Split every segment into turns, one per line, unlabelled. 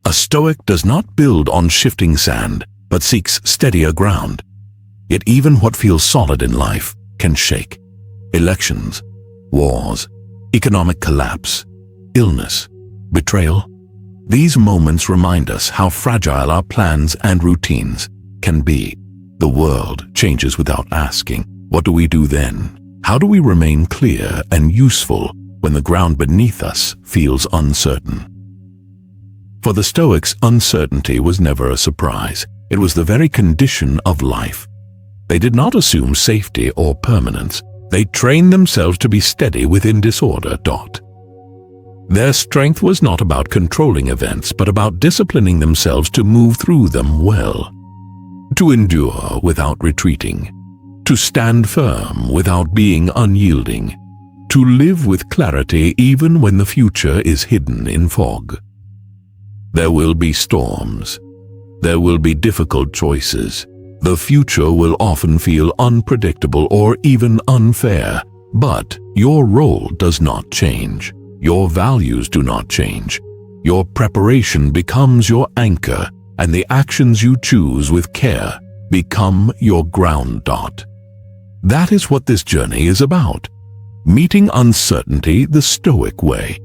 A Stoic does not build on shifting sand, but seeks steadier ground. Yet even what feels solid in life can shake. Elections, wars, economic collapse, illness, betrayal. These moments remind us how fragile our plans and routines can be. The world changes without asking. What do we do then? How do we remain clear and useful when the ground beneath us feels uncertain? For the Stoics, uncertainty was never a surprise. It was the very condition of life. They did not assume safety or permanence. They trained themselves to be steady within disorder. Their strength was not about controlling events, but about disciplining themselves to move through them well, to endure without retreating, to stand firm without being unyielding, to live with clarity even when the future is hidden in fog. There will be storms. There will be difficult choices. The future will often feel unpredictable or even unfair, but your role does not change. Your values do not change. Your preparation becomes your anchor, and the actions you choose with care become your ground. That is what this journey is about. Meeting uncertainty the Stoic way.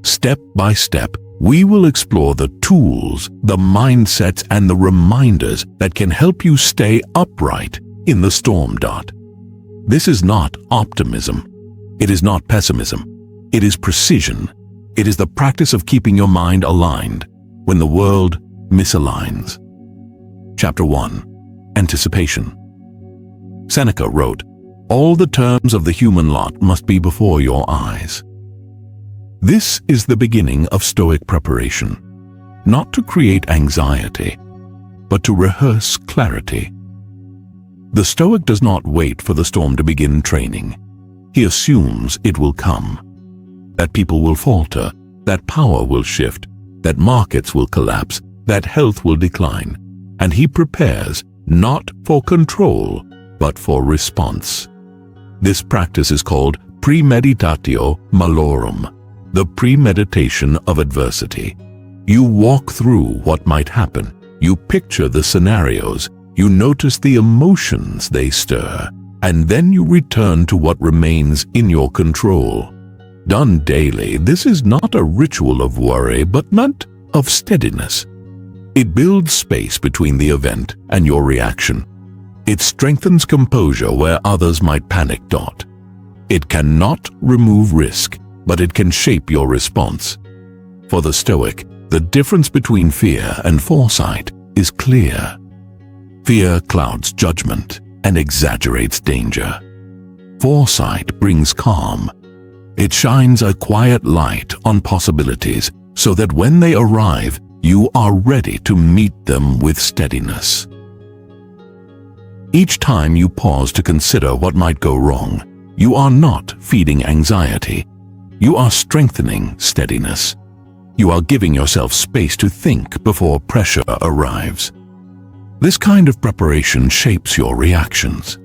Step by step, we will explore the tools, the mindsets, and the reminders that can help you stay upright in the storm. This is not optimism. It is not pessimism. It is precision. It is the practice of keeping your mind aligned when the world misaligns. Chapter 1. Anticipation. Seneca wrote, "All the terms of the human lot must be before your eyes." This is the beginning of Stoic preparation, not to create anxiety, but to rehearse clarity. The Stoic does not wait for the storm to begin training. He assumes it will come, that people will falter, that power will shift, that markets will collapse, that health will decline, and he prepares not for control, but for response. This practice is called premeditatio malorum, the premeditation of adversity. You walk through what might happen. You picture the scenarios. You notice the emotions they stir. And then you return to what remains in your control. Done daily, this is not a ritual of worry, but not of steadiness. It builds space between the event and your reaction. It strengthens composure where others might panic. It cannot remove risk, but it can shape your response. For the Stoic, the difference between fear and foresight is clear. Fear clouds judgment and exaggerates danger. Foresight brings calm. It shines a quiet light on possibilities so that when they arrive, you are ready to meet them with steadiness. Each time you pause to consider what might go wrong, you are not feeding anxiety. You are strengthening steadiness. You are giving yourself space to think before pressure arrives. This kind of preparation shapes your reactions.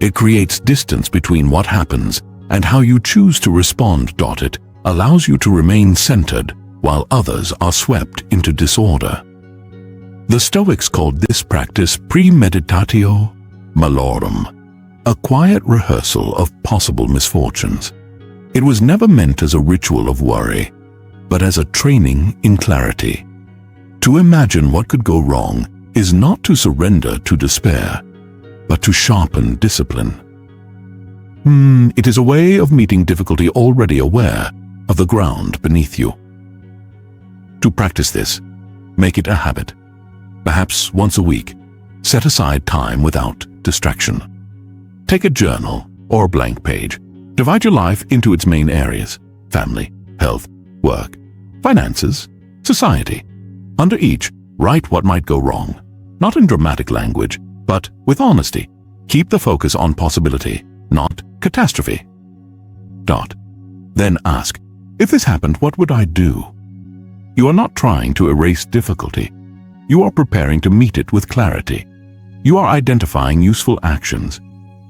It creates distance between what happens and how you choose to respond. It allows you to remain centered while others are swept into disorder. The Stoics called this practice premeditatio malorum, a quiet rehearsal of possible misfortunes. It was never meant as a ritual of worry, but as a training in clarity. To imagine what could go wrong is not to surrender to despair, but to sharpen discipline. It is a way of meeting difficulty already aware of the ground beneath you. To practice this, make it a habit. Perhaps once a week, set aside time without distraction. Take a journal or a blank page. Divide your life into its main areas: family, health, work, finances, society. Under each, write what might go wrong, not in dramatic language, but with honesty. Keep the focus on possibility, not catastrophe. Then ask, if this happened, what would I do? You are not trying to erase difficulty. You are preparing to meet it with clarity. You are identifying useful actions.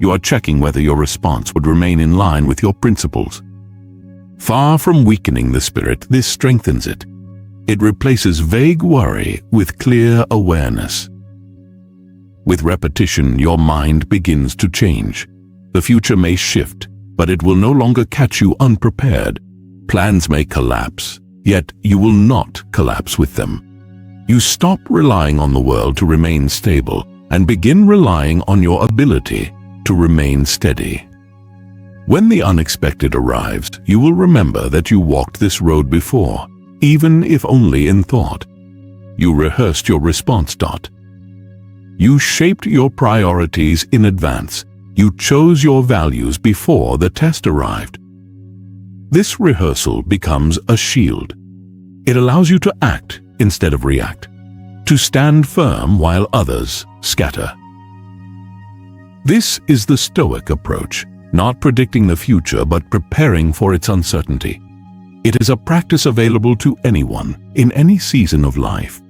You are checking whether your response would remain in line with your principles. Far from weakening the spirit, this strengthens it. It replaces vague worry with clear awareness. With repetition, your mind begins to change. The future may shift, but it will no longer catch you unprepared. Plans may collapse, yet you will not collapse with them. You stop relying on the world to remain stable and begin relying on your ability to remain steady. When the unexpected arrives, you will remember that you walked this road before, even if only in thought. You rehearsed your response. You shaped your priorities in advance. You chose your values before the test arrived. This rehearsal becomes a shield. It allows you to act instead of react, to stand firm while others scatter. This is the Stoic approach, not predicting the future but preparing for its uncertainty. It is a practice available to anyone in any season of life.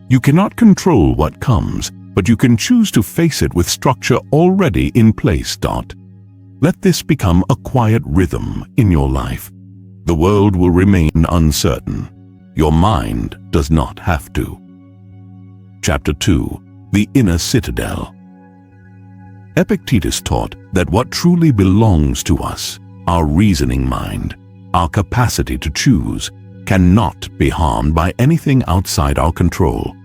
You cannot control what comes, but you can choose to face it with structure already in place. Let this become a quiet rhythm in your life. The world will remain uncertain. Your mind does not have to. Chapter 2. The Inner Citadel. Epictetus taught that what truly belongs to us, our reasoning mind, our capacity to choose, cannot be harmed by anything outside our control.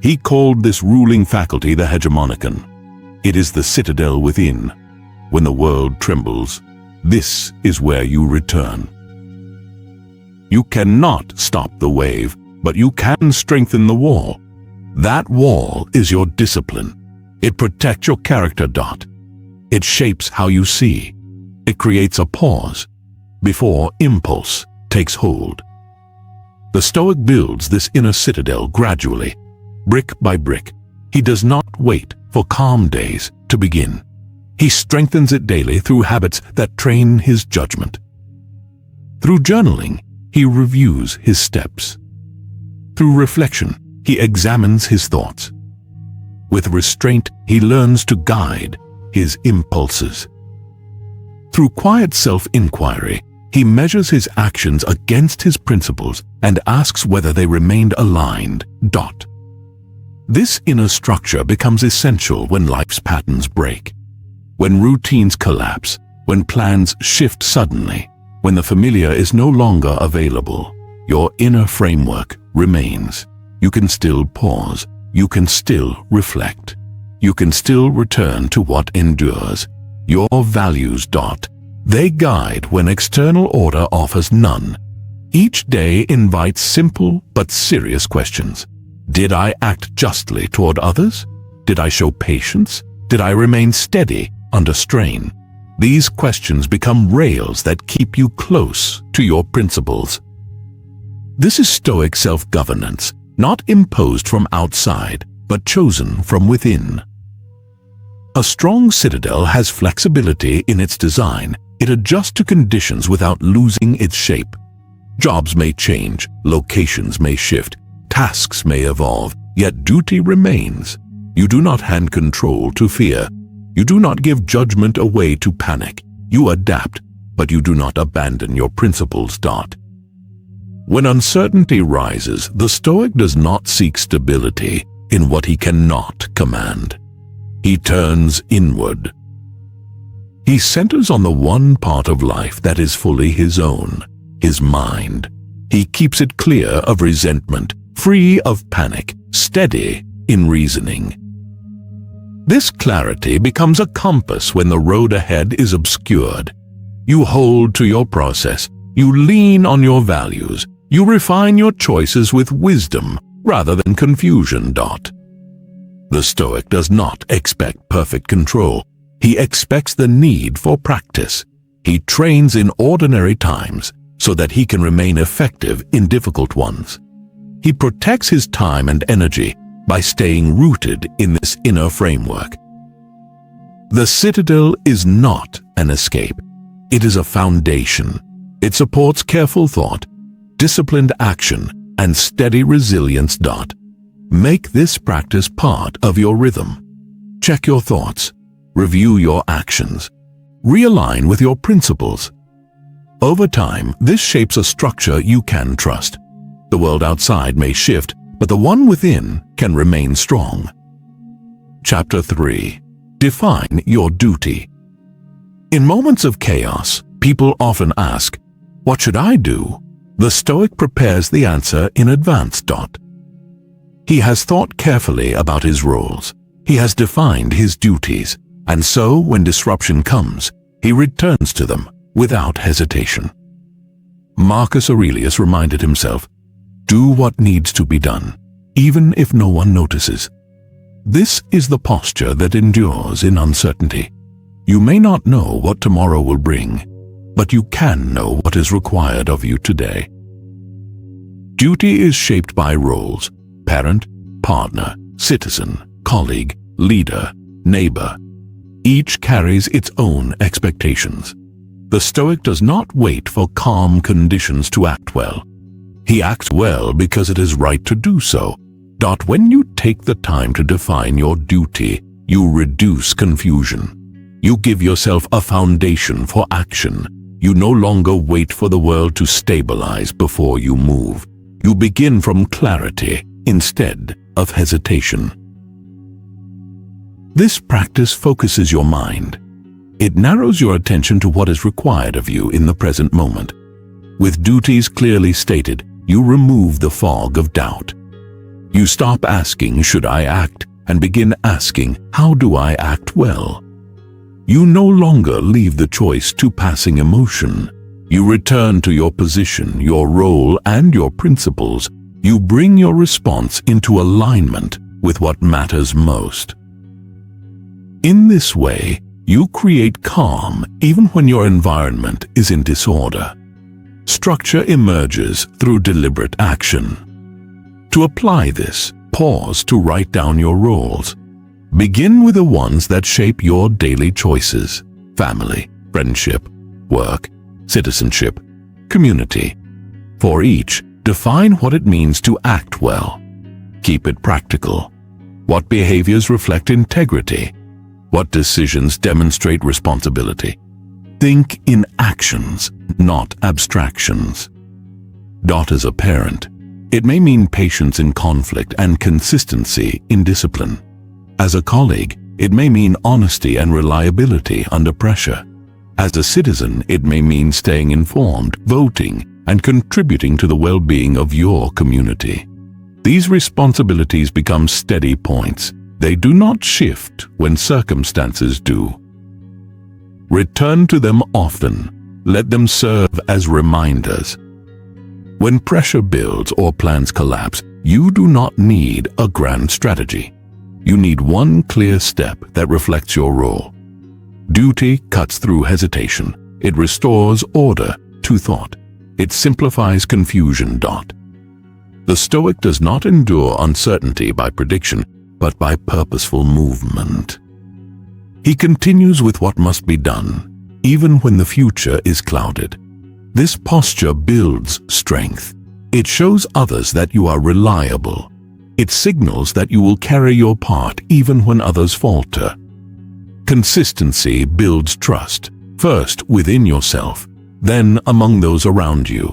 He called this ruling faculty the hegemonicon. It is the citadel within. When the world trembles, this is where you return. You cannot stop the wave, but you can strengthen the wall. That wall is your discipline. It protects your character. It shapes how you see. It creates a pause before impulse takes hold. The Stoic builds this inner citadel gradually, brick by brick. He does not wait for calm days to begin. He strengthens it daily through habits that train his judgment. Through journaling, he reviews his steps. Through reflection, he examines his thoughts. With restraint, he learns to guide his impulses. Through quiet self-inquiry, he measures his actions against his principles and asks whether they remained aligned. This inner structure becomes essential when life's patterns break. When routines collapse, when plans shift suddenly, when the familiar is no longer available, your inner framework remains. You can still pause. You can still reflect. You can still return to what endures. Your values. They guide when external order offers none. Each day invites simple but serious questions. Did I act justly toward others? Did I show patience? Did I remain steady under strain? These questions become rails that keep you close to your principles. This is Stoic self-governance, not imposed from outside, but chosen from within. A strong citadel has flexibility in its design. It adjusts to conditions without losing its shape. Jobs may change, locations may shift, tasks may evolve, yet duty remains. You do not hand control to fear. You do not give judgment away to panic. You adapt, but you do not abandon your principles. When uncertainty rises, the Stoic does not seek stability in what he cannot command. He turns inward. He centers on the one part of life that is fully his own, his mind. He keeps it clear of resentment, free of panic, steady in reasoning. This clarity becomes a compass when the road ahead is obscured. You hold to your process. You lean on your values. You refine your choices with wisdom rather than confusion. The Stoic does not expect perfect control. He expects the need for practice. He trains in ordinary times so that he can remain effective in difficult ones. He protects his time and energy by staying rooted in this inner framework. The citadel is not an escape. It is a foundation. It supports careful thought, disciplined action, and steady resilience. Make this practice part of your rhythm. Check your thoughts. Review your actions. Realign with your principles. Over time, this shapes a structure you can trust. The world outside may shift, but the one within can remain strong. Chapter 3. Define your duty. In moments of chaos, people often ask, "What should I do?" The Stoic prepares the answer in advance. He has thought carefully about his roles. He has defined his duties, and so when disruption comes, he returns to them without hesitation. Marcus Aurelius reminded himself, "Do what needs to be done, even if no one notices." This is the posture that endures in uncertainty. You may not know what tomorrow will bring, but you can know what is required of you today. Duty is shaped by roles: parent, partner, citizen, colleague, leader, neighbor. Each carries its own expectations. The Stoic does not wait for calm conditions to act well. He acts well because it is right to do so. When you take the time to define your duty, you reduce confusion. You give yourself a foundation for action. You no longer wait for the world to stabilize before you move. You begin from clarity instead of hesitation. This practice focuses your mind. It narrows your attention to what is required of you in the present moment. With duties clearly stated, you remove the fog of doubt. You stop asking, "Should I act?" and begin asking, "How do I act well?" You no longer leave the choice to passing emotion. You return to your position, your role, and your principles. You bring your response into alignment with what matters most. In this way, you create calm even when your environment is in disorder. Structure emerges through deliberate action. To apply this, pause to write down your roles. Begin with the ones that shape your daily choices: family, friendship, work, citizenship, community. For each, define what it means to act well. Keep it practical. What behaviors reflect integrity? What decisions demonstrate responsibility? Think in actions, not abstractions. As a parent, it may mean patience in conflict and consistency in discipline. As a colleague, it may mean honesty and reliability under pressure. As a citizen, it may mean staying informed, voting, and contributing to the well-being of your community. These responsibilities become steady points. They do not shift when circumstances do. Return to them often. Let them serve as reminders. When pressure builds or plans collapse, you do not need a grand strategy. You need one clear step that reflects your role. Duty cuts through hesitation. It restores order to thought. It simplifies confusion. The Stoic does not endure uncertainty by prediction, but by purposeful movement. He continues with what must be done, even when the future is clouded. This posture builds strength. It shows others that you are reliable. It signals that you will carry your part even when others falter. Consistency builds trust, first within yourself, then among those around you.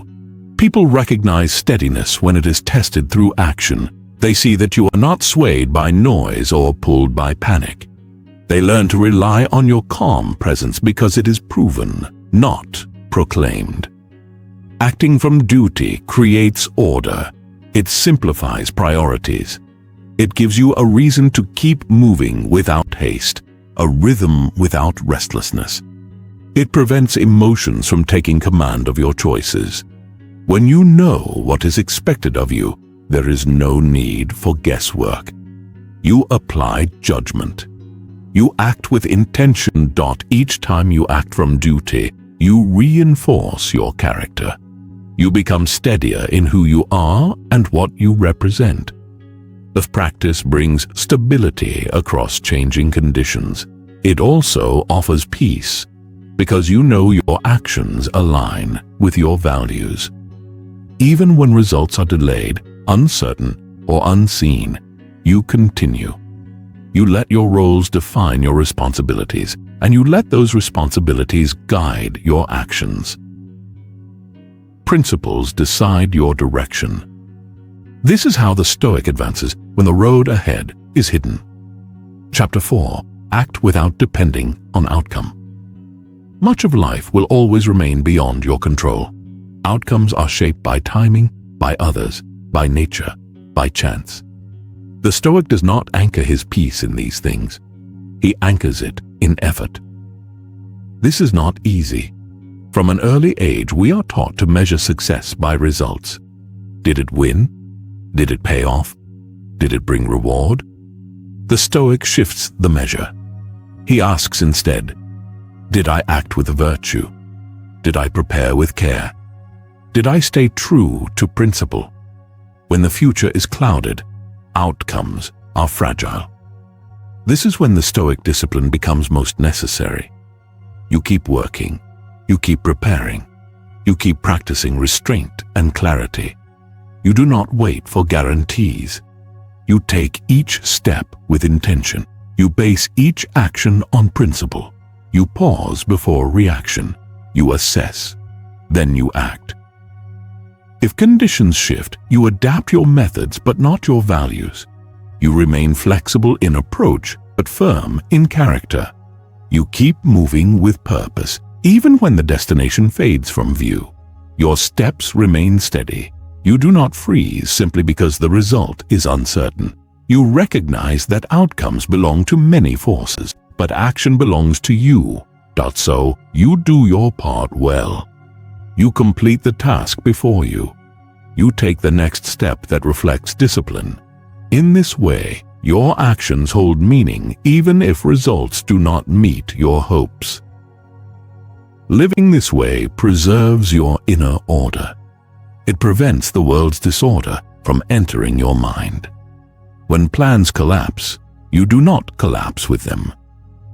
People recognize steadiness when it is tested through action. They see that you are not swayed by noise or pulled by panic. They learn to rely on your calm presence because it is proven, not proclaimed. Acting from duty creates order. It simplifies priorities. It gives you a reason to keep moving without haste, a rhythm without restlessness. It prevents emotions from taking command of your choices. When you know what is expected of you, there is no need for guesswork. You apply judgment. You act with intention. Each time you act from duty, you reinforce your character. You become steadier in who you are and what you represent. The practice brings stability across changing conditions. It also offers peace, because you know your actions align with your values. Even when results are delayed, uncertain, or unseen, you continue. You let your roles define your responsibilities, and you let those responsibilities guide your actions. Principles decide your direction. This is how the Stoic advances when the road ahead is hidden. Chapter 4. Act without depending on outcome. Much of life will always remain beyond your control. Outcomes are shaped by timing, by others, by nature, by chance. The Stoic does not anchor his peace in these things. He anchors it in effort. This is not easy. From an early age, we are taught to measure success by results. Did it win? Did it pay off? Did it bring reward? The Stoic shifts the measure. He asks instead, did I act with virtue? Did I prepare with care? Did I stay true to principle? When the future is clouded, outcomes are fragile. This is when the Stoic discipline becomes most necessary. You keep working, you keep preparing, you keep practicing restraint and clarity. You do not wait for guarantees. You take each step with intention. You base each action on principle. You pause before reaction. You assess, then you act. If conditions shift, you adapt your methods but not your values. You remain flexible in approach but firm in character. You keep moving with purpose, even when the destination fades from view. Your steps remain steady. You do not freeze simply because the result is uncertain. You recognize that outcomes belong to many forces, but action belongs to you. So, you do your part well. You complete the task before you. You take the next step that reflects discipline. In this way, your actions hold meaning even if results do not meet your hopes. Living this way preserves your inner order. It prevents the world's disorder from entering your mind. When plans collapse, you do not collapse with them.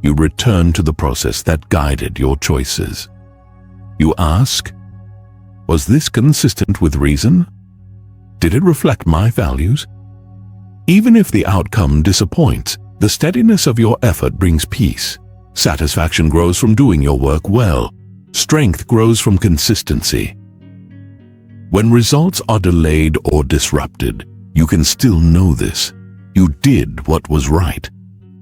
You return to the process that guided your choices. You ask, was this consistent with reason? Did it reflect my values? Even if the outcome disappoints, the steadiness of your effort brings peace. Satisfaction grows from doing your work well. Strength grows from consistency. When results are delayed or disrupted, you can still know this. You did what was right.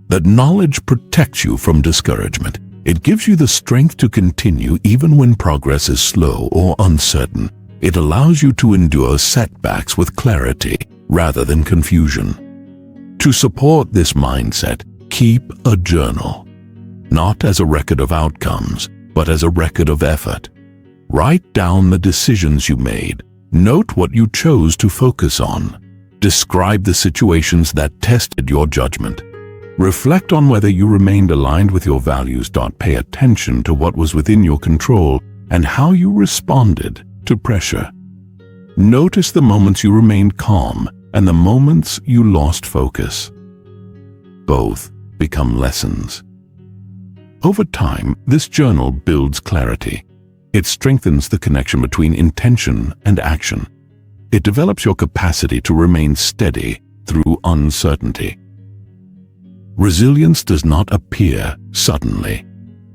That knowledge protects you from discouragement. It gives you the strength to continue even when progress is slow or uncertain. It allows you to endure setbacks with clarity rather than confusion. To support this mindset, keep a journal. Not as a record of outcomes, but as a record of effort. Write down the decisions you made. Note what you chose to focus on. Describe the situations that tested your judgment. Reflect on whether you remained aligned with your values. Pay attention to what was within your control and how you responded to pressure. Notice the moments you remained calm and the moments you lost focus. Both become lessons. Over time, this journal builds clarity. It strengthens the connection between intention and action. It develops your capacity to remain steady through uncertainty. Resilience does not appear suddenly.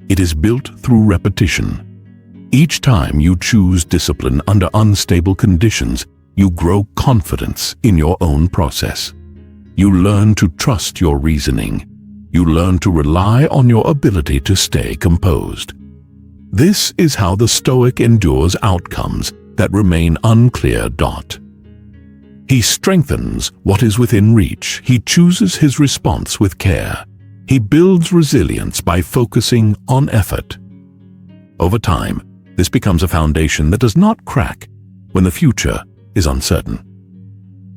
It is built through repetition. Each time you choose discipline under unstable conditions, you grow confidence in your own process. You learn to trust your reasoning. You learn to rely on your ability to stay composed. This is how the Stoic endures outcomes that remain unclear. He strengthens what is within reach. He chooses his response with care. He builds resilience by focusing on effort. Over time, this becomes a foundation that does not crack when the future is uncertain.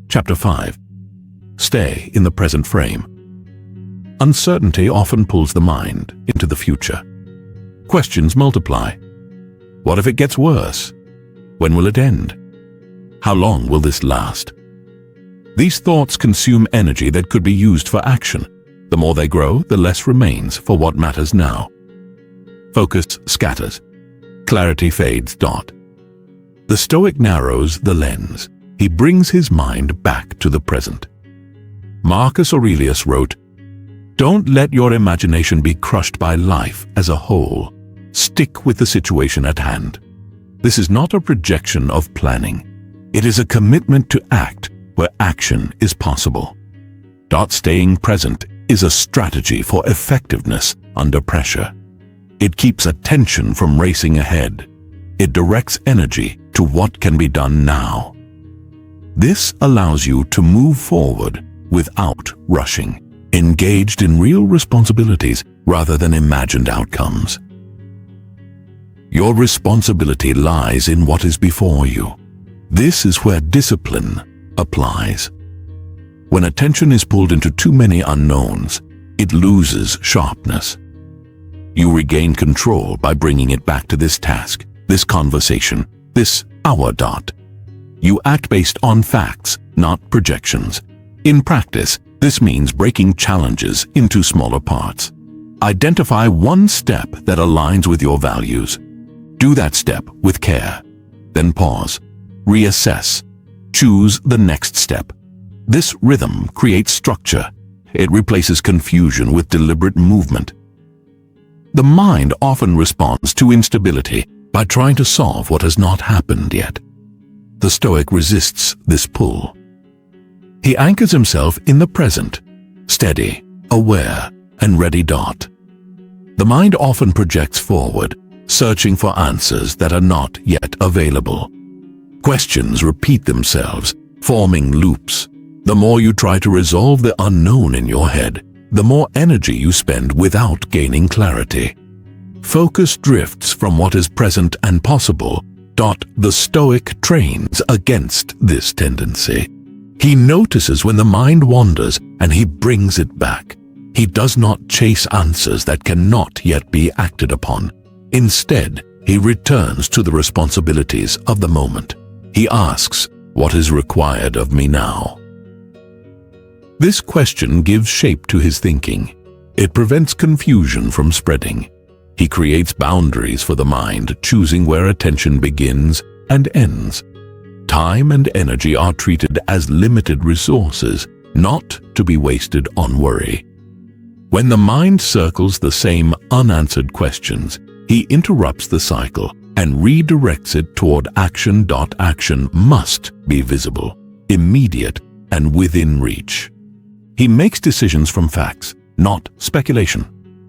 Chapter 5. Stay in the present frame. Uncertainty often pulls the mind into the future. Questions multiply. What if it gets worse? When will it end? How long will this last? These thoughts consume energy that could be used for action. The more they grow, the less remains for what matters now. Focus scatters. Clarity fades. The Stoic narrows the lens. He brings his mind back to the present. Marcus Aurelius wrote, "Don't let your imagination be crushed by life as a whole. Stick with the situation at hand." This is not a projection of planning. It is a commitment to act, where action is possible. Staying present is a strategy for effectiveness under pressure. It keeps attention from racing ahead. It directs energy to what can be done now. This allows you to move forward without rushing, engaged in real responsibilities rather than imagined outcomes. Your responsibility lies in what is before you. This is where discipline applies. When attention is pulled into too many unknowns, it loses sharpness. You regain control by bringing it back to this task, this conversation, this hour dot. You act based on facts, not projections. In practice, this means breaking challenges into smaller parts. Identify one step that aligns with your values. Do that step with care. Then pause, reassess, choose the next step. This rhythm creates structure. It replaces confusion with deliberate movement. The mind often responds to instability by trying to solve what has not happened yet. The Stoic resists this pull. He anchors himself in the present, steady, aware, and ready. The mind often projects forward, searching for answers that are not yet available. Questions repeat themselves, forming loops. The more you try to resolve the unknown in your head, the more energy you spend without gaining clarity. Focus drifts from what is present and possible. The Stoic trains against this tendency. He notices when the mind wanders and he brings it back. He does not chase answers that cannot yet be acted upon. Instead, he returns to the responsibilities of the moment. He asks, "What is required of me now?" This question gives shape to his thinking. It prevents confusion from spreading. He creates boundaries for the mind, choosing where attention begins and ends. Time and energy are treated as limited resources, not to be wasted on worry. When the mind circles the same unanswered questions, he interrupts the cycle and redirects it toward action. Action must be visible, immediate, and within reach. He makes decisions from facts, not speculation.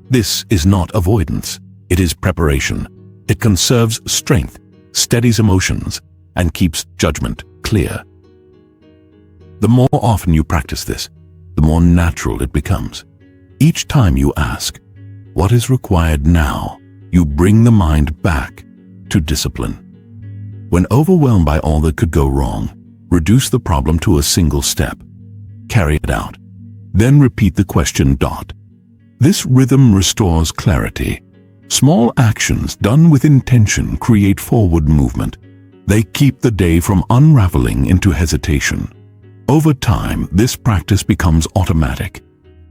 This is not avoidance. It is preparation. It conserves strength, steadies emotions, and keeps judgment clear. The more often you practice this, the more natural it becomes. Each time you ask, "What is required now?" you bring the mind back to discipline. When overwhelmed by all that could go wrong, reduce the problem to a single step. Carry it out. Then repeat the question. This rhythm restores clarity. Small actions done with intention create forward movement. They keep the day from unraveling into hesitation. Over time, this practice becomes automatic.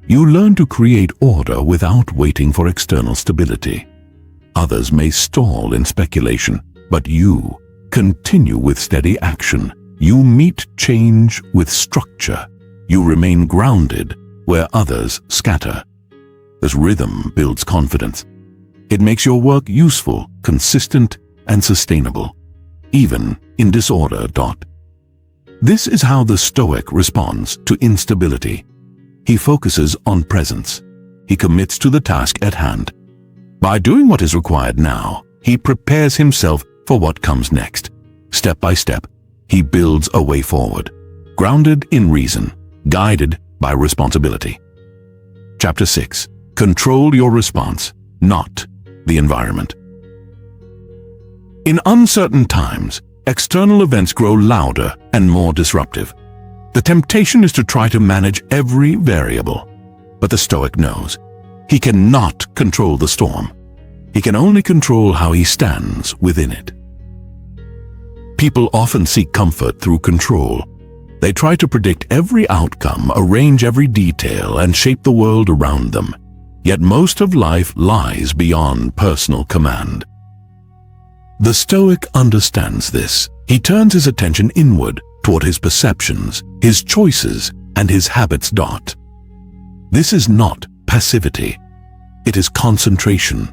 You learn to create order without waiting for external stability. Others may stall in speculation, but you continue with steady action. You meet change with structure. You remain grounded where others scatter. This rhythm builds confidence. It makes your work useful, consistent, and sustainable, even in disorder. This is how the Stoic responds to instability. He focuses on presence. He commits to the task at hand. By doing what is required now, he prepares himself for what comes next. Step by step, he builds a way forward, grounded in reason, guided by responsibility. Chapter 6. Control your response, not the environment. In uncertain times, external events grow louder and more disruptive. The temptation is to try to manage every variable. But the Stoic knows he cannot control the storm. He can only control how he stands within it. People often seek comfort through control. They try to predict every outcome, arrange every detail, and shape the world around them. Yet most of life lies beyond personal command. The Stoic understands this. He turns his attention inward toward his perceptions, his choices, and his habits. This is not passivity. It is concentration.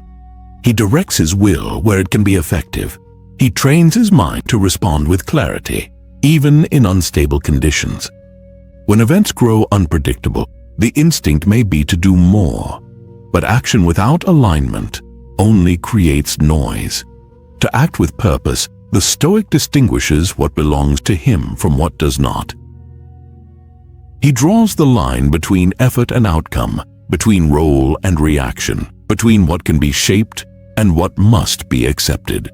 He directs his will where it can be effective. He trains his mind to respond with clarity. even in unstable conditions. When events grow unpredictable, the instinct may be to do more, but action without alignment only creates noise. To act with purpose, the Stoic distinguishes what belongs to him from what does not. He draws the line between effort and outcome, between role and reaction, between what can be shaped and what must be accepted.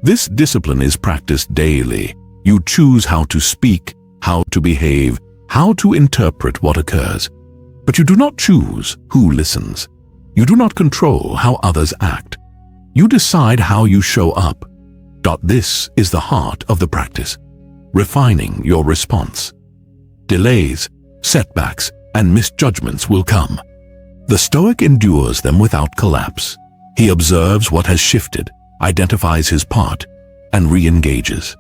This discipline is practiced daily. You choose how to speak, how to behave, how to interpret what occurs. But you do not choose who listens. You do not control how others act. You decide how you show up. This is the heart of the practice, refining your response. Delays, setbacks, and misjudgments will come. The Stoic endures them without collapse. He observes what has shifted, identifies his part, and re-engages.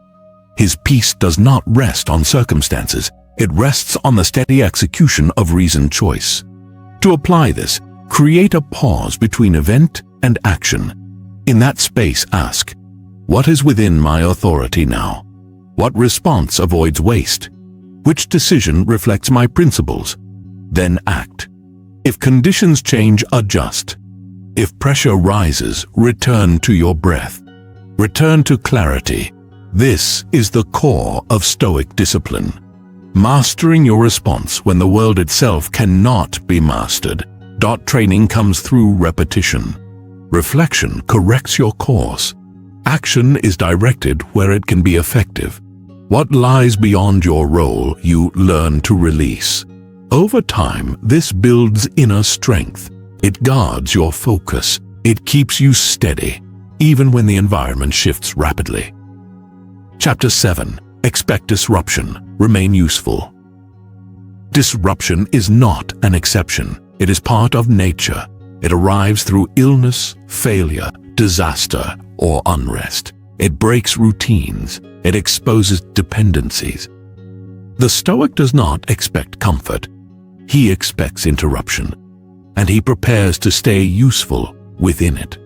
His peace does not rest on circumstances. It rests on the steady execution of reasoned choice. To apply this, create a pause between event and action. In that space, ask, what is within my authority now? What response avoids waste? Which decision reflects my principles? Then act. If conditions change, adjust. If pressure rises, return to your breath. Return to clarity. This is the core of Stoic discipline. Mastering your response when the world itself cannot be mastered. Training comes through repetition. Reflection corrects your course. Action is directed where it can be effective. What lies beyond your role, you learn to release. Over time, this builds inner strength. It guards your focus. It keeps you steady, even when the environment shifts rapidly. Chapter 7. Expect disruption. Remain useful. Disruption is not an exception. It is part of nature. It arrives through illness, failure, disaster, or unrest. It breaks routines. It exposes dependencies. The Stoic does not expect comfort. He expects interruption, and he prepares to stay useful within it.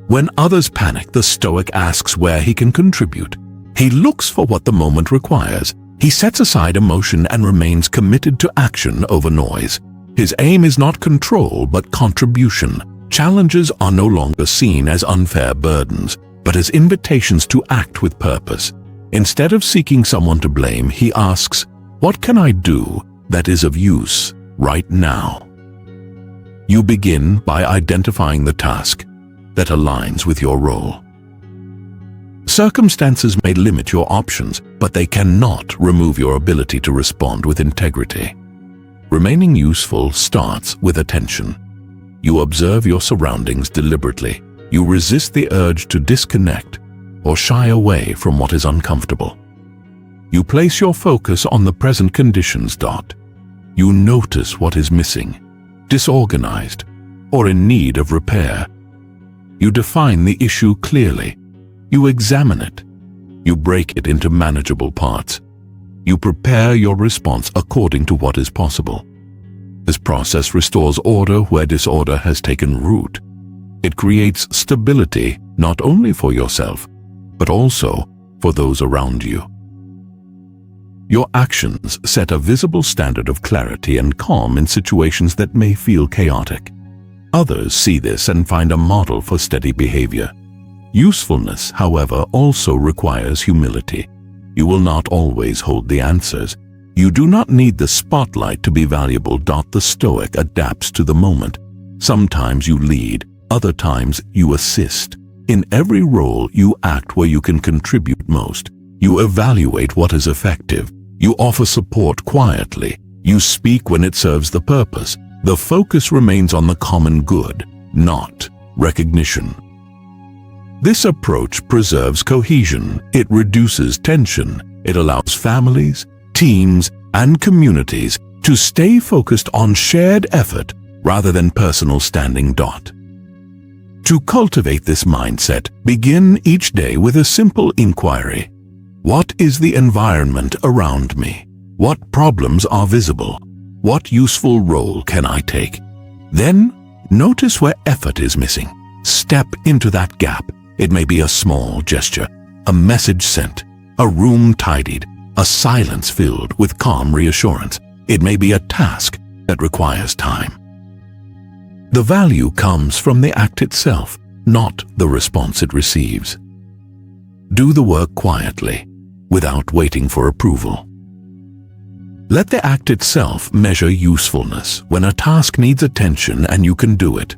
When others panic, the Stoic asks where he can contribute. He looks for what the moment requires. He sets aside emotion and remains committed to action over noise. His aim is not control, but contribution. Challenges are no longer seen as unfair burdens, but as invitations to act with purpose. Instead of seeking someone to blame, he asks, what can I do that is of use right now? You begin by identifying the task that aligns with your role. Circumstances may limit your options, but they cannot remove your ability to respond with integrity. Remaining useful starts with attention. You observe your surroundings deliberately. You resist the urge to disconnect or shy away from what is uncomfortable. You place your focus on the present conditions. You notice what is missing, disorganized, or in need of repair. You define the issue clearly. You examine it. You break it into manageable parts. You prepare your response according to what is possible. This process restores order where disorder has taken root. It creates stability not only for yourself, but also for those around you. Your actions set a visible standard of clarity and calm in situations that may feel chaotic. Others see this and find a model for steady behavior. Usefulness, however, also requires humility. You will not always hold the answers. You do not need the spotlight to be valuable. The Stoic adapts to the moment. Sometimes you lead, other times you assist. In every role, you act where you can contribute most. You evaluate what is effective. You offer support quietly. You speak when it serves the purpose. The focus remains on the common good, not recognition. This approach preserves cohesion. It reduces tension. It allows families, teams, and communities to stay focused on shared effort rather than personal standing. To cultivate this mindset, begin each day with a simple inquiry. What is the environment around me? What problems are visible? What useful role can I take? Then, notice where effort is missing. Step into that gap. It may be a small gesture, a message sent, a room tidied, a silence filled with calm reassurance. It may be a task that requires time. The value comes from the act itself, not the response it receives. Do the work quietly, without waiting for approval. Let the act itself measure usefulness. When a task needs attention and you can do it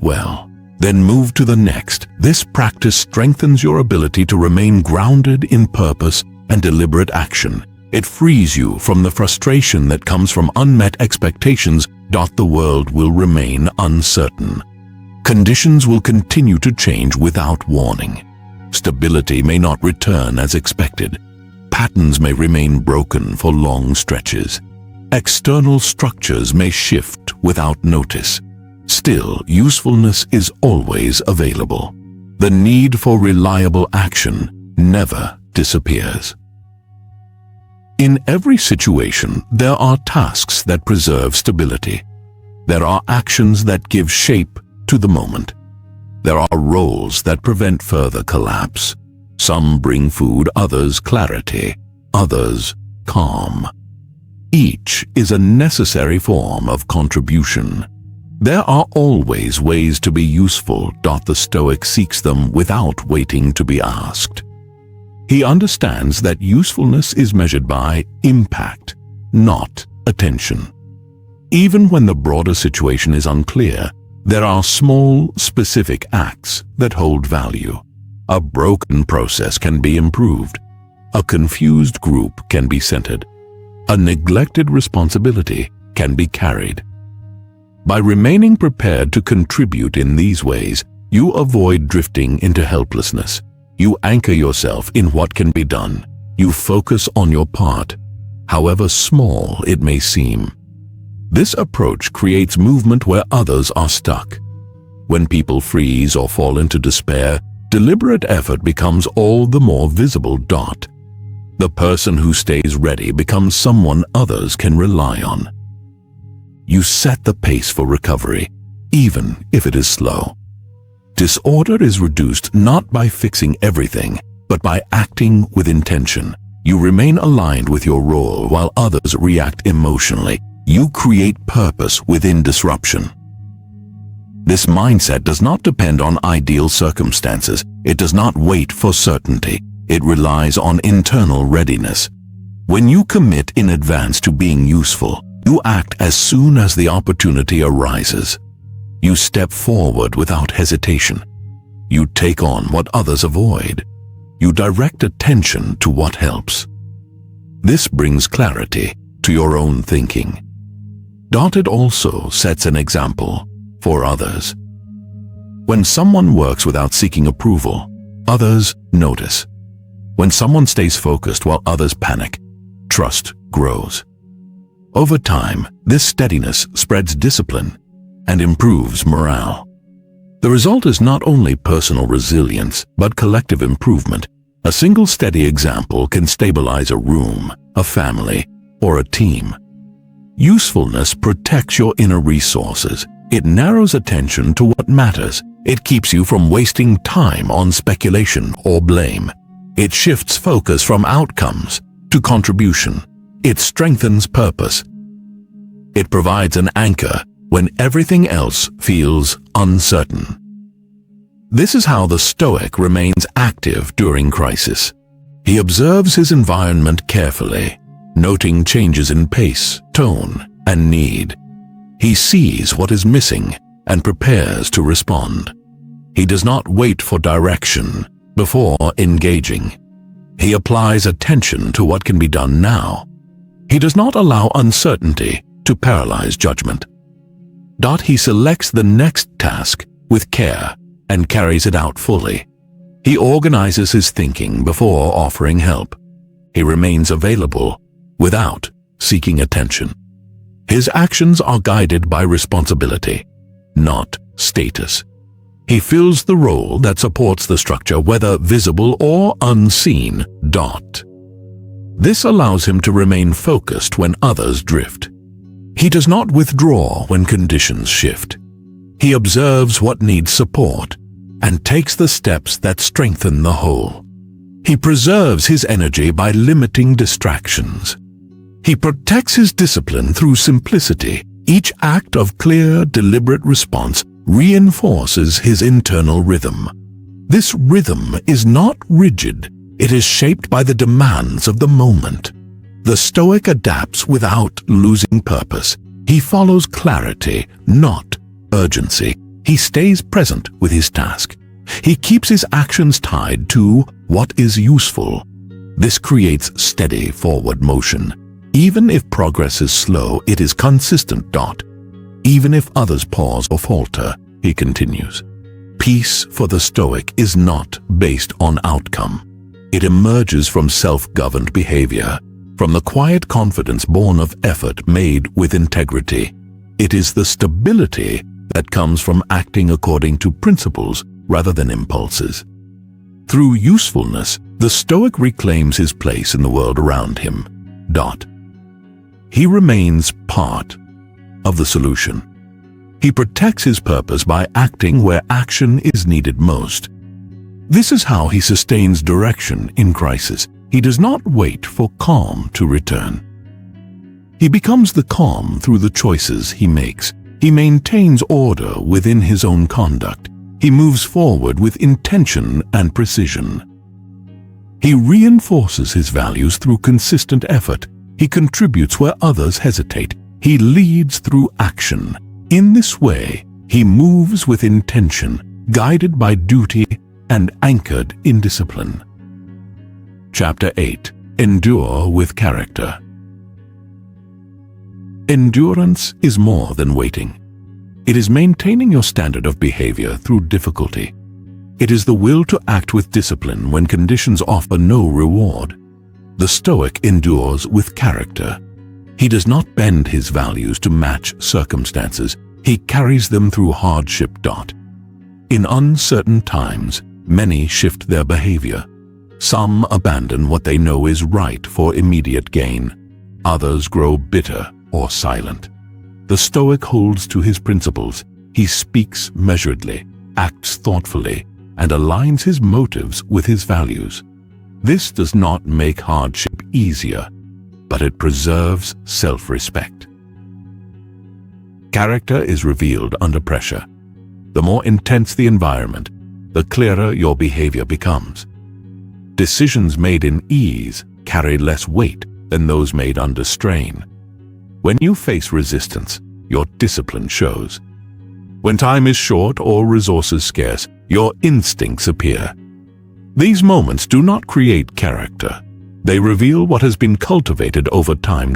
well. Then move to the next. This practice strengthens your ability to remain grounded in purpose and deliberate action. It frees you from the frustration that comes from unmet expectations. The world will remain uncertain. Conditions will continue to change without warning. Stability may not return as expected. Patterns may remain broken for long stretches. External structures may shift without notice. Still, usefulness is always available. The need for reliable action never disappears. In every situation, there are tasks that preserve stability. There are actions that give shape to the moment. There are roles that prevent further collapse. Some bring food, others clarity, others calm. Each is a necessary form of contribution. There are always ways to be useful. The Stoic seeks them without waiting to be asked. He understands that usefulness is measured by impact, not attention. Even when the broader situation is unclear, there are small, specific acts that hold value. A broken process can be improved. A confused group can be centered. A neglected responsibility can be carried. By remaining prepared to contribute in these ways, you avoid drifting into helplessness. You anchor yourself in what can be done. You focus on your part, however small it may seem. This approach creates movement where others are stuck. When people freeze or fall into despair, deliberate effort becomes all the more visible. The person who stays ready becomes someone others can rely on. You set the pace for recovery, even if it is slow. Disorder is reduced not by fixing everything, but by acting with intention. You remain aligned with your role while others react emotionally. You create purpose within disruption. This mindset does not depend on ideal circumstances. It does not wait for certainty. It relies on internal readiness. When you commit in advance to being useful, you act as soon as the opportunity arises. You step forward without hesitation. You take on what others avoid. You direct attention to what helps. This brings clarity to your own thinking. It also sets an example for others. When someone works without seeking approval, others notice. When someone stays focused while others panic, trust grows. Over time, this steadiness spreads discipline and improves morale. The result is not only personal resilience, but collective improvement. A single steady example can stabilize a room, a family, or a team. Usefulness protects your inner resources. It narrows attention to what matters. It keeps you from wasting time on speculation or blame. It shifts focus from outcomes to contribution. It strengthens purpose. It provides an anchor when everything else feels uncertain. This is how the Stoic remains active during crisis. He observes his environment carefully, noting changes in pace, tone, and need. He sees what is missing and prepares to respond. He does not wait for direction before engaging. He applies attention to what can be done now. He does not allow uncertainty to paralyze judgment. He selects the next task with care and carries it out fully. He organizes his thinking before offering help. He remains available without seeking attention. His actions are guided by responsibility, not status. He fills the role that supports the structure, whether visible or unseen. This allows him to remain focused when others drift. He does not withdraw when conditions shift. He observes what needs support and takes the steps that strengthen the whole. He preserves his energy by limiting distractions. He protects his discipline through simplicity. Each act of clear, deliberate response reinforces his internal rhythm. This rhythm is not rigid. It is shaped by the demands of the moment. The Stoic adapts without losing purpose. He follows clarity, not urgency. He stays present with his task. He keeps his actions tied to what is useful. This creates steady forward motion. Even if progress is slow, it is consistent. Even if others pause or falter, he continues. Peace for the Stoic is not based on outcome. It emerges from self-governed behavior, from the quiet confidence born of effort made with integrity. It is the stability that comes from acting according to principles rather than impulses. Through usefulness, the Stoic reclaims his place in the world around him. He remains part of the solution. He protects his purpose by acting where action is needed most. This is how he sustains direction in crisis. He does not wait for calm to return. He becomes the calm through the choices he makes. He maintains order within his own conduct. He moves forward with intention and precision. He reinforces his values through consistent effort. He contributes where others hesitate. He leads through action. In this way, he moves with intention, guided by duty and anchored in discipline. Chapter 8. Endure with character. Endurance is more than waiting. It is maintaining your standard of behavior through difficulty. It is the will to act with discipline when conditions offer no reward. The Stoic endures with character. He does not bend his values to match circumstances. He carries them through hardship. In uncertain times, many shift their behavior. Some abandon what they know is right for immediate gain. Others grow bitter or silent. The Stoic holds to his principles. He speaks measuredly, acts thoughtfully, and aligns his motives with his values. This does not make hardship easier, but it preserves self-respect. Character is revealed under pressure. The more intense the environment, the clearer your behavior becomes. Decisions made in ease carry less weight than those made under strain. When you face resistance, your discipline shows. When time is short or resources scarce, your instincts appear. These moments do not create character. They reveal what has been cultivated over time.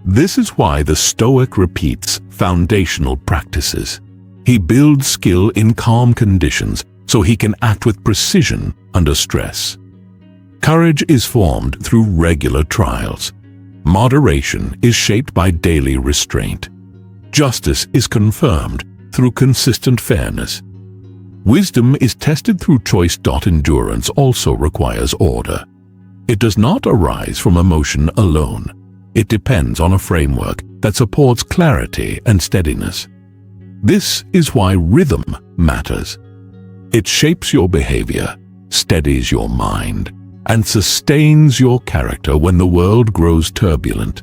This is why the Stoic repeats foundational practices. He builds skill in calm conditions so he can act with precision under stress. Courage is formed through regular trials. Moderation is shaped by daily restraint. Justice is confirmed through consistent fairness. Wisdom is tested through choice. Endurance also requires order. It does not arise from emotion alone. It depends on a framework that supports clarity and steadiness. This is why rhythm matters. It shapes your behavior, steadies your mind, and sustains your character when the world grows turbulent.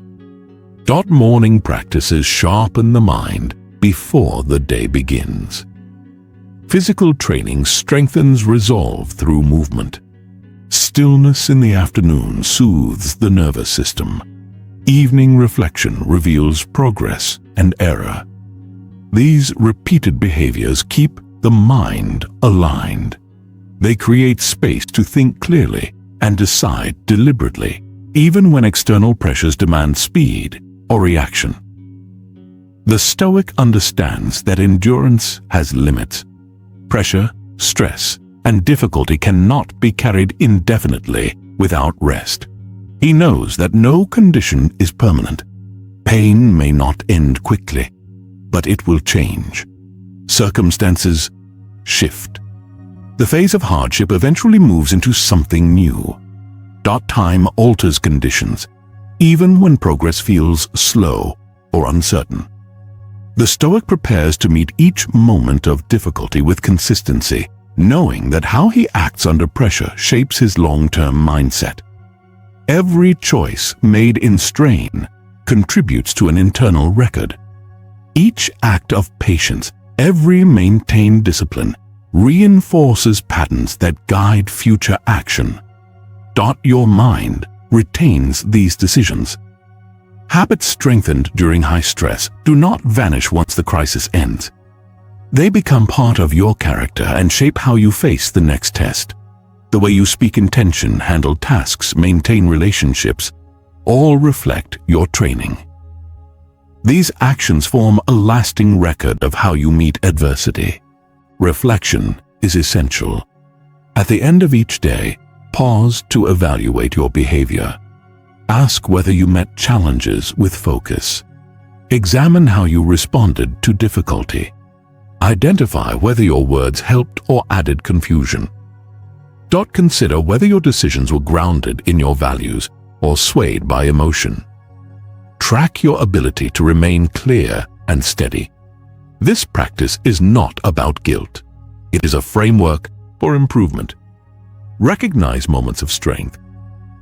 Morning practices sharpen the mind before the day begins. Physical training strengthens resolve through movement. Stillness in the afternoon soothes the nervous system. Evening reflection reveals progress and error. These repeated behaviors keep the mind aligned. They create space to think clearly and decide deliberately, even when external pressures demand speed or reaction. The Stoic understands that endurance has limits. Pressure, stress, and difficulty cannot be carried indefinitely without rest. He knows that no condition is permanent. Pain may not end quickly, but it will change. Circumstances shift. The phase of hardship eventually moves into something new. Time alters conditions, even when progress feels slow or uncertain. The Stoic prepares to meet each moment of difficulty with consistency. knowing that how he acts under pressure shapes his long-term mindset. Every choice made in strain contributes to an internal record. Each act of patience, every maintained discipline, reinforces patterns that guide future action. Your mind retains these decisions. Habits strengthened during high stress do not vanish once the crisis ends. They become part of your character and shape how you face the next test. The way you speak in tension, handle tasks, maintain relationships, all reflect your training. These actions form a lasting record of how you meet adversity. Reflection is essential. At the end of each day, pause to evaluate your behavior. Ask whether you met challenges with focus. Examine how you responded to difficulty. Identify whether your words helped or added confusion. Consider whether your decisions were grounded in your values or swayed by emotion. Track your ability to remain clear and steady. This practice is not about guilt. It is a framework for improvement. Recognize moments of strength.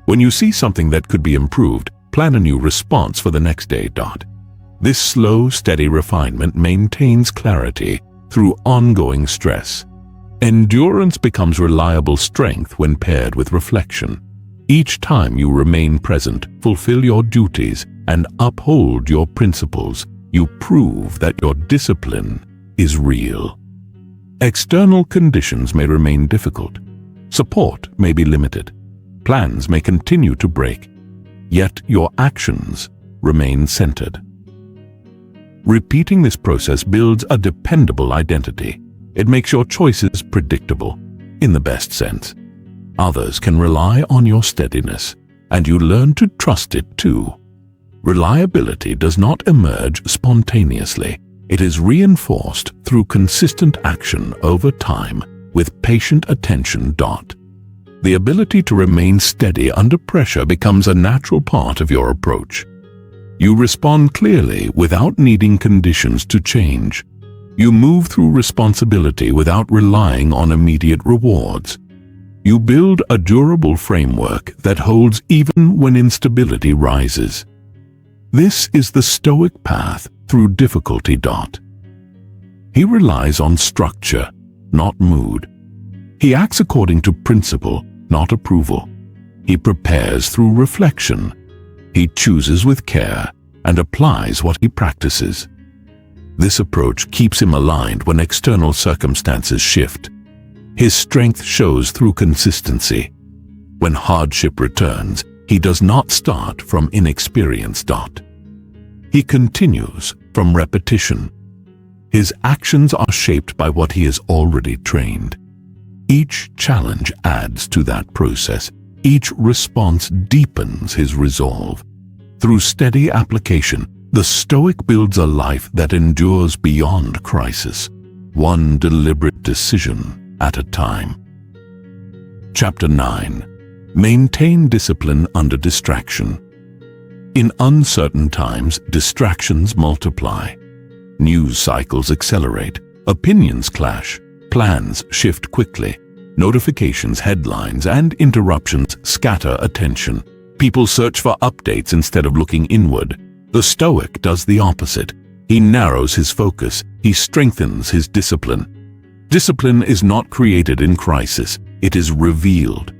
When you see something that could be improved, plan a new response for the next day. This slow, steady refinement maintains clarity through ongoing stress. Endurance becomes reliable strength when paired with reflection. Each time you remain present, fulfill your duties, and uphold your principles, you prove that your discipline is real. External conditions may remain difficult. Support may be limited. Plans may continue to break. Yet your actions remain centered. Repeating this process builds a dependable identity. It makes your choices predictable, in the best sense. Others can rely on your steadiness, and you learn to trust it too. Reliability does not emerge spontaneously. It is reinforced through consistent action over time with patient attention. The ability to remain steady under pressure becomes a natural part of your approach. You respond clearly without needing conditions to change. You move through responsibility without relying on immediate rewards. You build a durable framework that holds even when instability rises. This is the Stoic path through difficulty. He relies on structure, not mood. He acts according to principle, not approval. He prepares through reflection. He chooses with care and applies what he practices. This approach keeps him aligned when external circumstances shift. His strength shows through consistency. When hardship returns, he does not start from inexperience. He continues from repetition. His actions are shaped by what he has already trained. Each challenge adds to that process. Each response deepens his resolve. Through steady application, the Stoic builds a life that endures beyond crisis, one deliberate decision at a time. Chapter 9. Maintain discipline under distraction. In uncertain times, distractions multiply. News cycles accelerate, opinions clash, plans shift quickly, notifications, headlines, and interruptions scatter attention. People search for updates instead of looking inward. The Stoic does the opposite. He narrows his focus. He strengthens his discipline. Discipline is not created in crisis. It is revealed.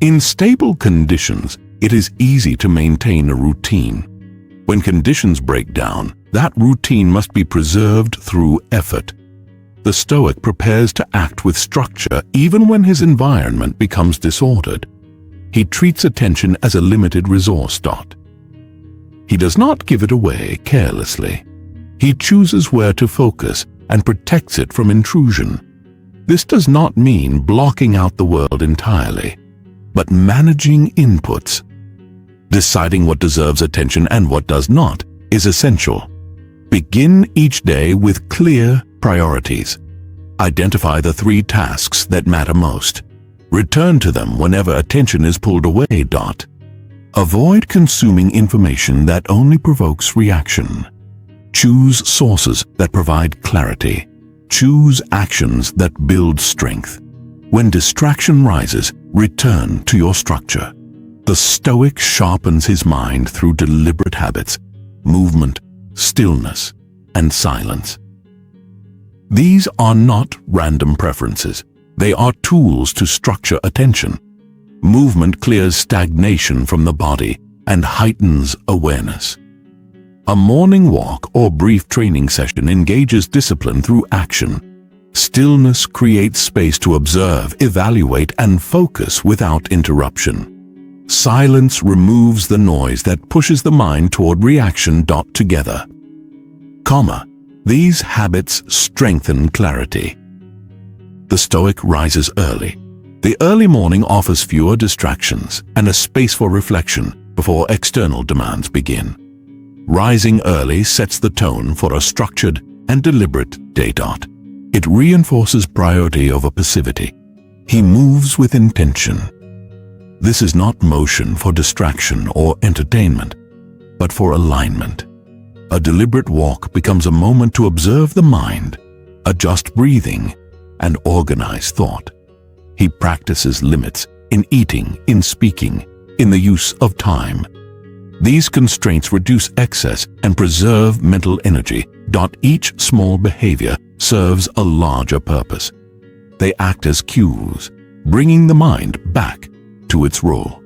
In stable conditions, it is easy to maintain a routine. When conditions break down, that routine must be preserved through effort. The Stoic prepares to act with structure even when his environment becomes disordered. He treats attention as a limited resource. He does not give it away carelessly. He chooses where to focus and protects it from intrusion. This does not mean blocking out the world entirely, but managing inputs. Deciding what deserves attention and what does not is essential. Begin each day with clear priorities. Identify the 3 tasks that matter most. Return to them whenever attention is pulled away. Avoid consuming information that only provokes reaction. Choose sources that provide clarity. Choose actions that build strength. When distraction rises, return to your structure. The Stoic sharpens his mind through deliberate habits, movement, stillness, and silence. These are not random preferences. They are tools to structure attention. Movement clears stagnation from the body and heightens awareness. A morning walk or brief training session engages discipline through action. Stillness creates space to observe, evaluate, and focus without interruption. Silence removes the noise that pushes the mind toward reaction. Together, these habits strengthen clarity. The Stoic rises early. The early morning offers fewer distractions and a space for reflection before external demands begin. Rising early sets the tone for a structured and deliberate day. It reinforces priority over passivity. He moves with intention. This is not motion for distraction or entertainment, but for alignment. A deliberate walk becomes a moment to observe the mind, adjust breathing, and organize thought. He practices limits in eating, in speaking, in the use of time. These constraints reduce excess and preserve mental energy. Each small behavior serves a larger purpose. They act as cues, bringing the mind back to its role.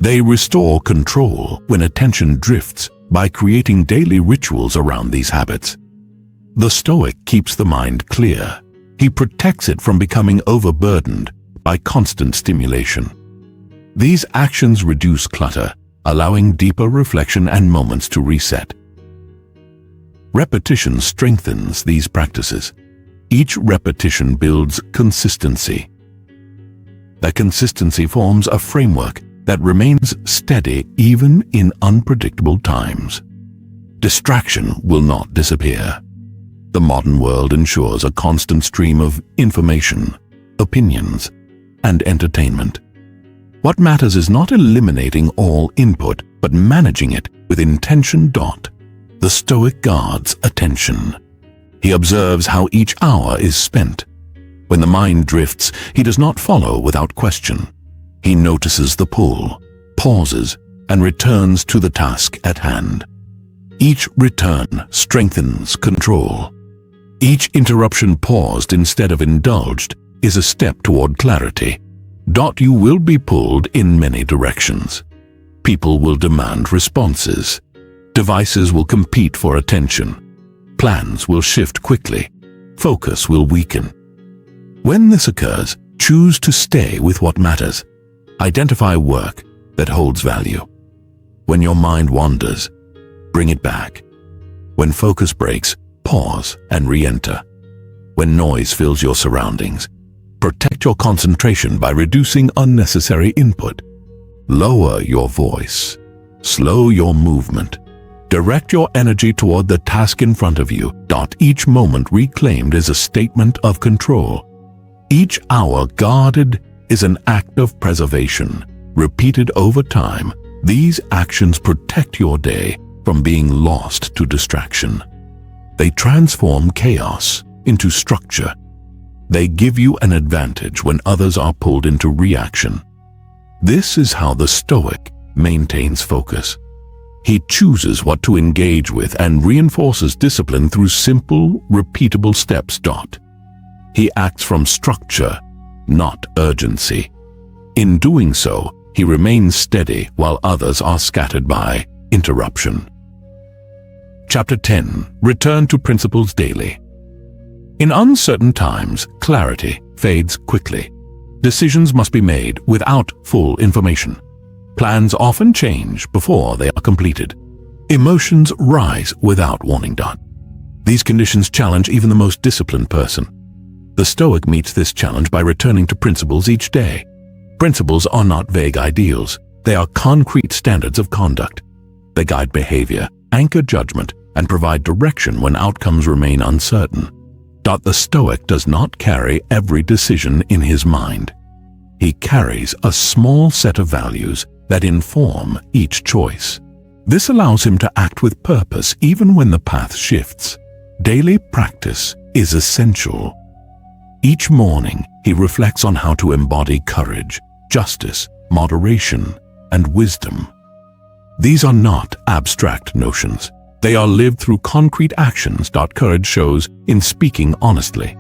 They restore control when attention drifts by creating daily rituals around these habits. The Stoic keeps the mind clear. He protects it from becoming overburdened by constant stimulation. These actions reduce clutter, allowing deeper reflection and moments to reset. Repetition strengthens these practices. Each repetition builds consistency. That consistency forms a framework that remains steady even in unpredictable times. Distraction will not disappear. The modern world ensures a constant stream of information, opinions, and entertainment. What matters is not eliminating all input, but managing it with intention. The Stoic guards attention. He observes how each hour is spent. When the mind drifts, he does not follow without question. He notices the pull, pauses, and returns to the task at hand. Each return strengthens control. Each interruption paused instead of indulged is a step toward clarity. You will be pulled in many directions. People will demand responses. Devices will compete for attention. Plans will shift quickly. Focus will weaken. When this occurs, choose to stay with what matters. Identify work that holds value. When your mind wanders, bring it back. When focus breaks, pause and re-enter. When noise fills your surroundings, protect your concentration by reducing unnecessary input. Lower your voice. Slow your movement. Direct your energy toward the task in front of you. Each moment reclaimed is a statement of control. Each hour guarded is an act of preservation. Repeated over time, these actions protect your day from being lost to distraction. They transform chaos into structure. They give you an advantage when others are pulled into reaction. This is how the Stoic maintains focus. He chooses what to engage with and reinforces discipline through simple, repeatable steps. He acts from structure, not urgency. In doing so, he remains steady while others are scattered by interruption. Chapter 10. Return to principles daily. In uncertain times, clarity fades quickly. Decisions must be made without full information. Plans often change before they are completed. Emotions rise without warning. These conditions challenge even the most disciplined person. The Stoic meets this challenge by returning to principles each day. Principles are not vague ideals. They are concrete standards of conduct. They guide behavior, anchor judgment, and provide direction when outcomes remain uncertain. The Stoic does not carry every decision in his mind. He carries a small set of values that inform each choice. This allows him to act with purpose even when the path shifts. Daily practice is essential. Each morning, he reflects on how to embody courage, justice, moderation, and wisdom. These are not abstract notions. They are lived through concrete actions. Courage shows in speaking honestly.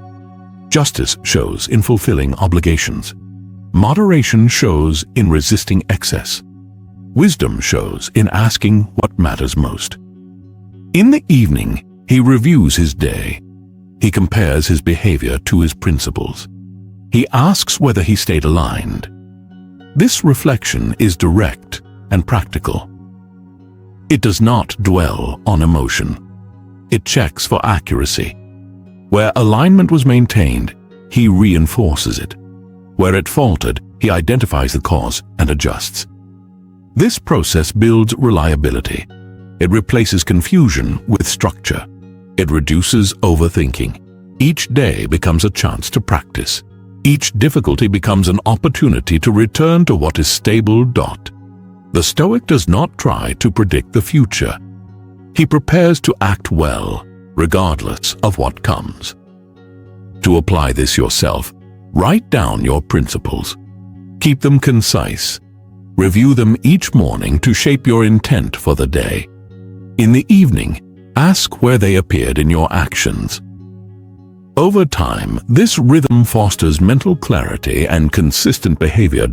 Justice shows in fulfilling obligations. Moderation shows in resisting excess. Wisdom shows in asking what matters most. In the evening, he reviews his day. He compares his behavior to his principles. He asks whether he stayed aligned. This reflection is direct and practical. It does not dwell on emotion. It checks for accuracy. Where alignment was maintained, he reinforces it. Where it faltered, he identifies the cause and adjusts. This process builds reliability. It replaces confusion with structure. It reduces overthinking. Each day becomes a chance to practice. Each difficulty becomes an opportunity to return to what is stable. The Stoic does not try to predict the future. He prepares to act well, regardless of what comes. To apply this yourself, write down your principles. Keep them concise. Review them each morning to shape your intent for the day. In the evening, ask where they appeared in your actions. Over time, this rhythm fosters mental clarity and consistent behavior.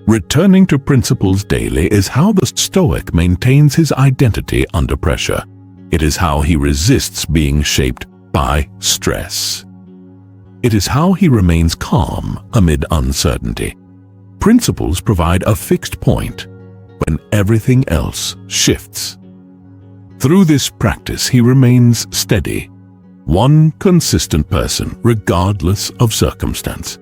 Returning to principles daily is how the Stoic maintains his identity under pressure. It is how he resists being shaped by stress. It is how he remains calm amid uncertainty. Principles provide a fixed point when everything else shifts. Through this practice, he remains steady, one consistent person regardless of circumstance.